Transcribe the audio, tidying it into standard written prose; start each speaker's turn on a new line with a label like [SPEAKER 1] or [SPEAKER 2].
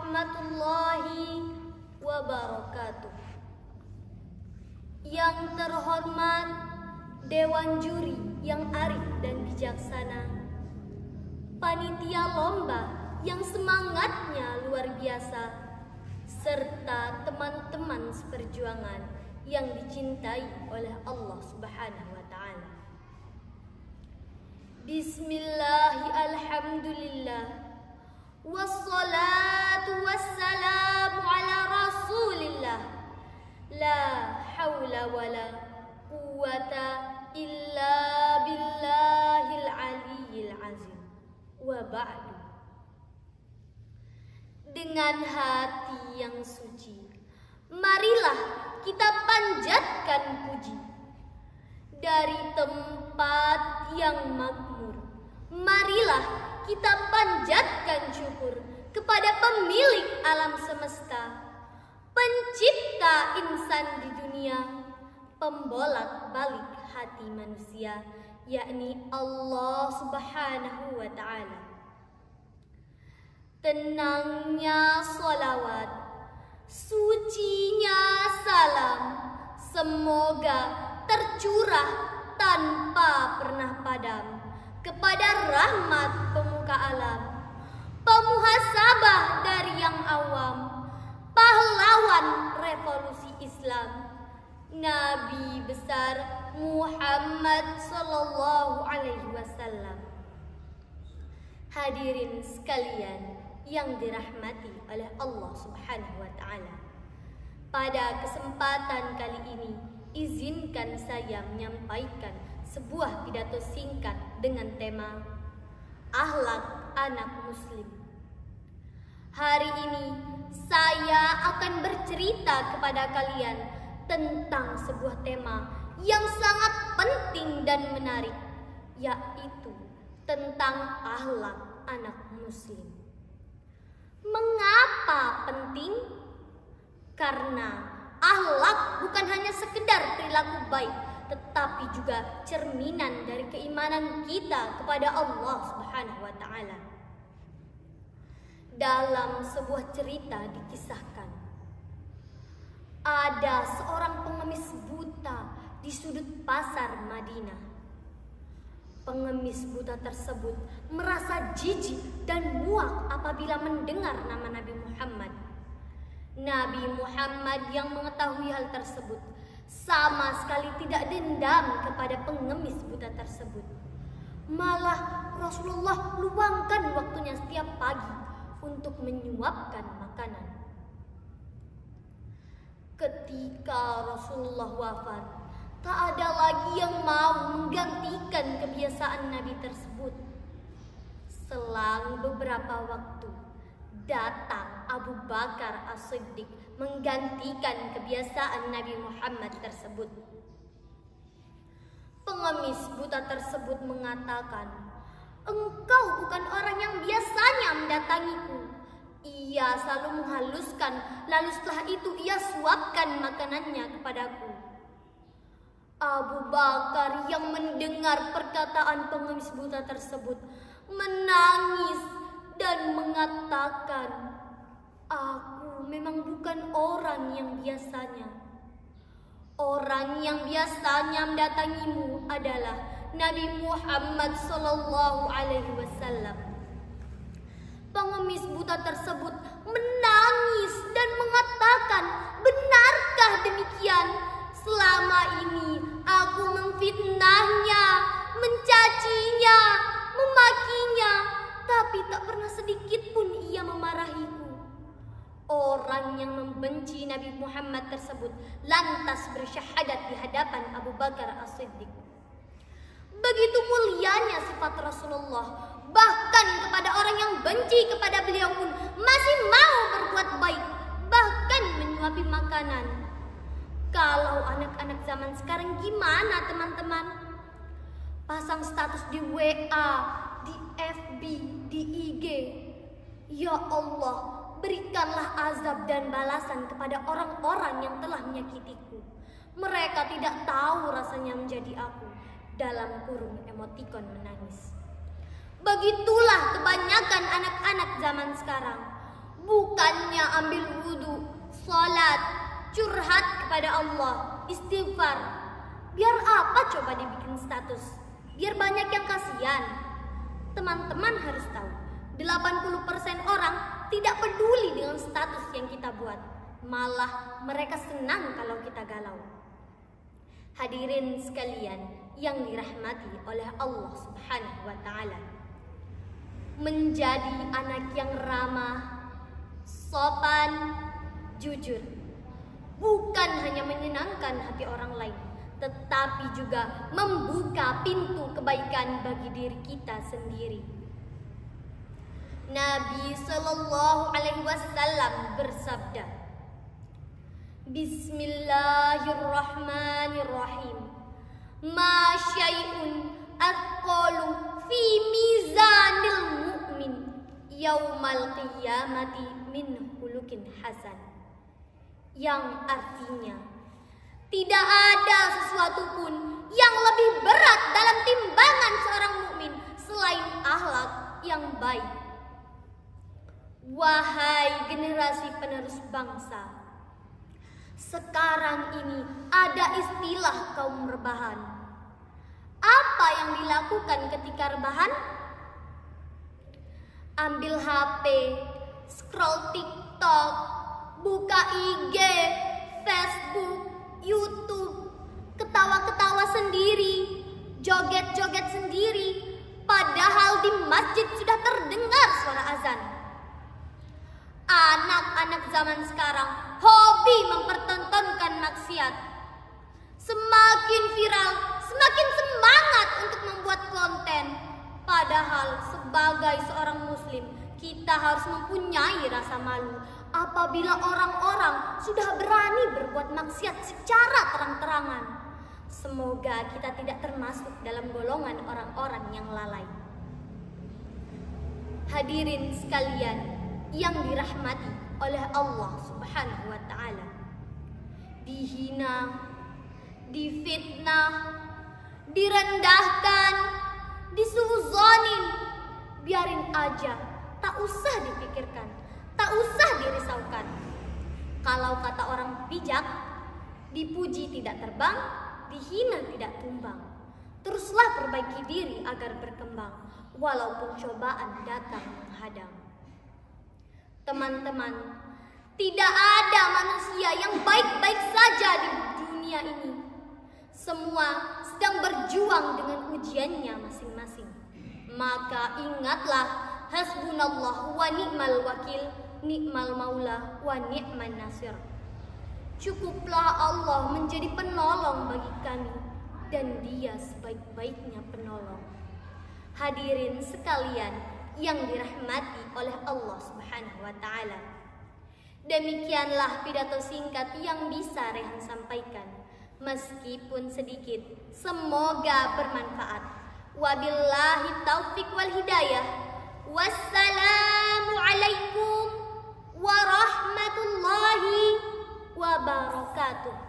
[SPEAKER 1] warahmatullahi wabarakatuh. Yang terhormat Dewan Juri yang arif dan bijaksana, panitia lomba yang semangatnya luar biasa, serta teman-teman seperjuangan yang dicintai oleh Allah Subhanahu wa Ta'ala. Bismillahi alhamdulillah, wassalatu wassalamu ala rasulillah, la hawla wala quwata illa billahil aliyyil azim. Wa ba'du. Dengan hati yang suci, marilah kita panjatkan puji. Dari tempat yang makmur, marilah kita panjatkan syukur kepada pemilik alam semesta, pencipta insan di dunia, pembolak-balik hati manusia, yakni Allah Subhanahu wa Ta'ala. Tenangnya sholawat, sucinya salam, semoga tercurah tanpa pernah padam kepada rahmat pemuka alam, pemuhasabah dari yang awam, pahlawan revolusi Islam, Nabi besar Muhammad sallallahu alaihi wasallam. Hadirin sekalian yang dirahmati oleh Allah Subhanahu wa Ta'ala, pada kesempatan kali ini izinkan saya menyampaikan sebuah pidato singkat dengan tema Akhlak Anak Muslim. Hari ini saya akan bercerita kepada kalian tentang sebuah tema yang sangat penting dan menarik, yaitu tentang akhlak anak muslim. Mengapa penting? Karena akhlak bukan hanya sekedar perilaku baik, tetapi juga cerminan dari keimanan kita kepada Allah Subhanahu wa Ta'ala. Dalam sebuah cerita dikisahkan, ada seorang pengemis buta di sudut pasar Madinah. Pengemis buta tersebut merasa jijik dan muak apabila mendengar nama Nabi Muhammad. Nabi Muhammad yang mengetahui hal tersebut sama sekali tidak dendam kepada pengemis buta tersebut. Malah Rasulullah luangkan waktunya setiap pagi untuk menyuapkan makanan. Ketika Rasulullah wafat, tak ada lagi yang mau menggantikan kebiasaan Nabi tersebut. Selang beberapa waktu, datang Abu Bakar As-Siddiq menggantikan kebiasaan Nabi Muhammad tersebut. Pengemis buta tersebut mengatakan, "Engkau bukan orang yang biasanya mendatangiku." Ia selalu menghaluskan, lalu setelah itu ia suapkan makanannya kepadaku. Abu Bakar yang mendengar perkataan pengemis buta tersebut menangis dan mengatakan, "Aku memang bukan orang yang biasanya. Orang yang biasanya mendatangimu adalah Nabi Muhammad sallallahu alaihi wasallam." Pengemis buta tersebut menangis dan mengatakan, "Benarkah demikian? Selama ini aku memfitnahnya, mencacinya, memakinya, tapi tak pernah sedikit pun ia memarahiku." Orang yang membenci Nabi Muhammad tersebut lantas bersyahadat di hadapan Abu Bakar As-Siddiq. Begitu mulianya sifat Rasulullah, bahkan kepada orang yang benci kepada beliau pun masih mau berbuat baik, bahkan menyuapi makanan. Kalau anak-anak zaman sekarang gimana teman-teman? Pasang status di WA, di FB, di IG. Ya Allah, berikanlah azab dan balasan kepada orang-orang yang telah menyakitiku. Mereka tidak tahu rasanya menjadi aku. Dalam kurung emotikon menangis. Begitulah kebanyakan anak-anak zaman sekarang. Bukan Bukannya ambil wudhu, sholat, curhat kepada Allah, istighfar. Biar apa coba dibikin status? Biar banyak yang kasihan. Teman-teman harus tahu, 80% orang tidak peduli dengan status yang kita buat. Malah mereka senang kalau kita galau. Hadirin sekalian yang dirahmati oleh Allah Subhanahu wa Ta'ala, menjadi anak yang ramah, sopan, jujur bukan hanya menyenangkan hati orang lain, tetapi juga membuka pintu kebaikan bagi diri kita sendiri. Nabi Sallallahu Alaihi Wasallam bersabda, Bismillahirrahmanirrahim. Ma syai'un athqalu fi mizanil mu'min yaumal qiyamati min khuluqin hasan. Yang artinya, tidak ada sesuatu pun yang lebih berat dalam timbangan seorang mukmin selain akhlak yang baik. Wahai generasi penerus bangsa, sekarang ini ada istilah kaum rebahan. Apa yang dilakukan ketika rebahan? Ambil HP, scroll TikTok, buka IG, Facebook, YouTube, ketawa-ketawa sendiri, joget-joget sendiri, padahal di masjid sudah terdengar suara azan. Anak-anak zaman sekarang hobi mempertontonkan maksiat. Semakin viral, semakin semangat untuk membuat konten. Padahal sebagai seorang muslim, kita harus mempunyai rasa malu apabila orang-orang sudah berani berbuat maksiat secara terang-terangan. Semoga kita tidak termasuk dalam golongan orang-orang yang lalai. Hadirin sekalian yang dirahmati oleh Allah Subhanahu wa Ta'ala, dihina, difitnah, direndahkan, disuuzonin, biarin aja, tak usah dipikirkan, tak usah dirisaukan. Kalau kata orang bijak, dipuji tidak terbang, dihina tidak tumbang. Teruslah perbaiki diri agar berkembang, walaupun cobaan datang menghadang. Teman-teman, tidak ada manusia yang baik-baik saja di dunia ini. Semua sedang berjuang dengan ujiannya masing-masing. Maka ingatlah, hasbunallah wa ni'mal wakil, ni'mal maula wa ni'man nasir. Cukuplah Allah menjadi penolong bagi kami, dan Dia sebaik-baiknya penolong. Hadirin sekalian yang dirahmati oleh Allah Subhanahu wa Ta'ala, demikianlah pidato singkat yang bisa Rehan sampaikan. Meskipun sedikit, semoga bermanfaat. Wabillahi taufiq wal hidayah. Wassalamualaikum warahmatullahi wabarakatuh.